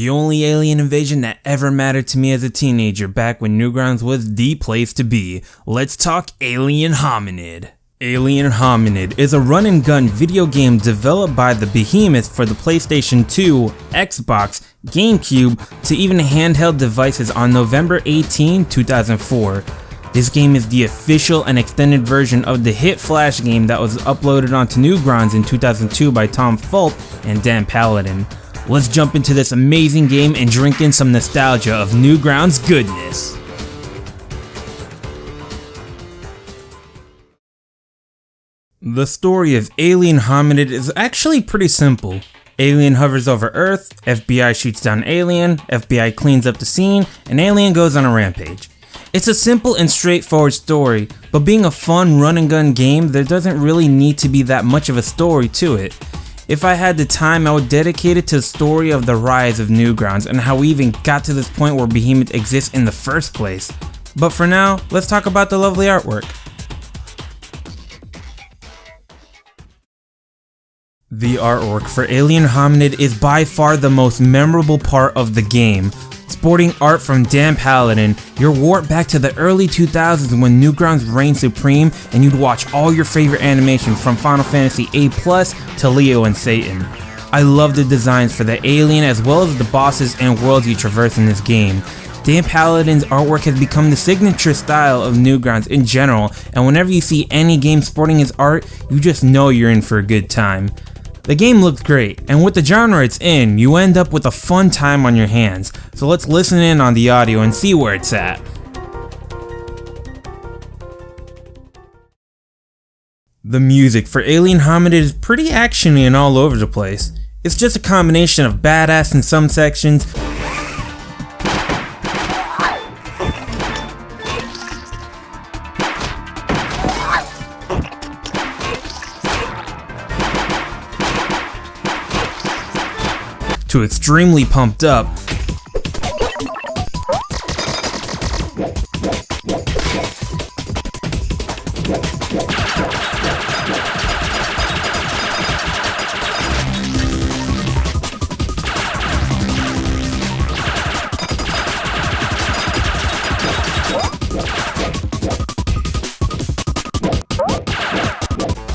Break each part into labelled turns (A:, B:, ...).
A: The only alien invasion that ever mattered to me as a teenager back when Newgrounds was the place to be. Let's talk Alien Hominid. Alien Hominid is a run and gun video game developed by the behemoth for the PlayStation 2, Xbox, GameCube, to even handheld devices on November 18, 2004. This game is the official and extended version of the hit Flash game that was uploaded onto Newgrounds in 2002 by Tom Fulp and Dan Paladin. Let's jump into this amazing game and drink in some nostalgia of Newgrounds goodness. The story of Alien Hominid is actually pretty simple. Alien hovers over Earth, FBI shoots down Alien, FBI cleans up the scene, and Alien goes on a rampage. It's a simple and straightforward story, but being a fun run and gun game, there doesn't really need to be that much of a story to it. If I had the time, I would dedicate it to the story of the rise of Newgrounds and how we even got to this point where Behemoth exists in the first place. But for now, let's talk about the lovely artwork. The artwork for Alien Hominid is by far the most memorable part of the game. Sporting art from Dan Paladin, you're warped back to the early 2000s when Newgrounds reigned supreme and you'd watch all your favorite animation from Final Fantasy VIII Plus to Leo and Satan. I love the designs for the alien as well as the bosses and worlds you traverse in this game. Dan Paladin's artwork has become the signature style of Newgrounds in general, and whenever you see any game sporting his art, you just know you're in for a good time. The game looks great, and with the genre it's in, you end up with a fun time on your hands, so let's listen in on the audio and see where it's at. The music for Alien Hominid is pretty actiony and all over the place. It's just a combination of badass in some sections, to extremely pumped up,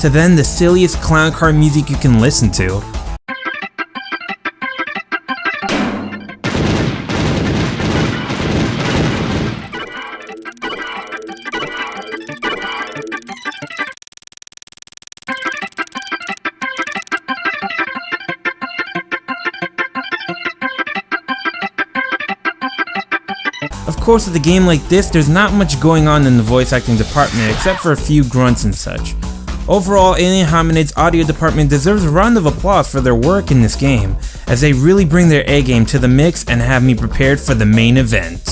A: to then the silliest clown car music you can listen to. Of course, with a game like this, there's not much going on in the voice acting department except for a few grunts and such. Overall, Alien Hominid's audio department deserves a round of applause for their work in this game, as they really bring their A game to the mix and have me prepared for the main event.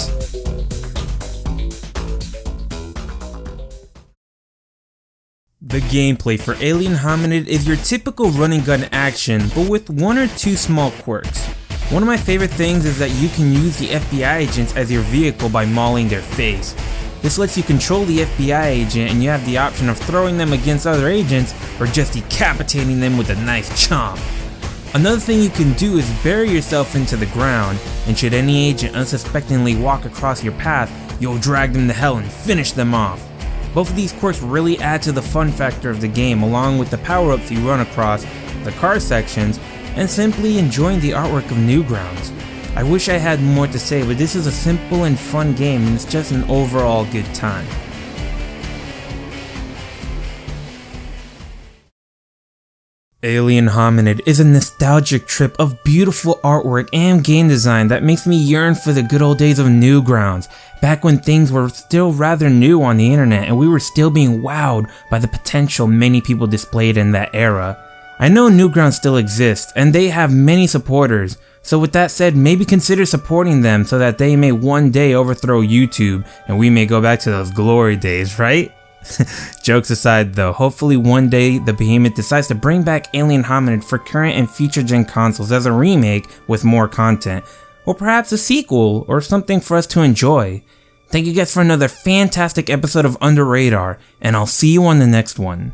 A: The gameplay for Alien Hominid is your typical run and gun action, but with one or two small quirks. One of my favorite things is that you can use the FBI agents as your vehicle by mauling their face. This lets you control the FBI agent and you have the option of throwing them against other agents or just decapitating them with a nice chomp. Another thing you can do is bury yourself into the ground, and should any agent unsuspectingly walk across your path, you'll drag them to hell and finish them off. Both of these quirks really add to the fun factor of the game, along with the power-ups you run across, the car sections, and simply enjoying the artwork of Newgrounds. I wish I had more to say, but this is a simple and fun game and it's just an overall good time. Alien Hominid is a nostalgic trip of beautiful artwork and game design that makes me yearn for the good old days of Newgrounds, back when things were still rather new on the internet and we were still being wowed by the potential many people displayed in that era. I know Newgrounds still exists, and they have many supporters, so with that said, maybe consider supporting them so that they may one day overthrow YouTube, and we may go back to those glory days, right? Jokes aside though, hopefully one day the Behemoth decides to bring back Alien Hominid for current and future gen consoles as a remake with more content, or perhaps a sequel, or something for us to enjoy. Thank you guys for another fantastic episode of UnderRadar, and I'll see you on the next one.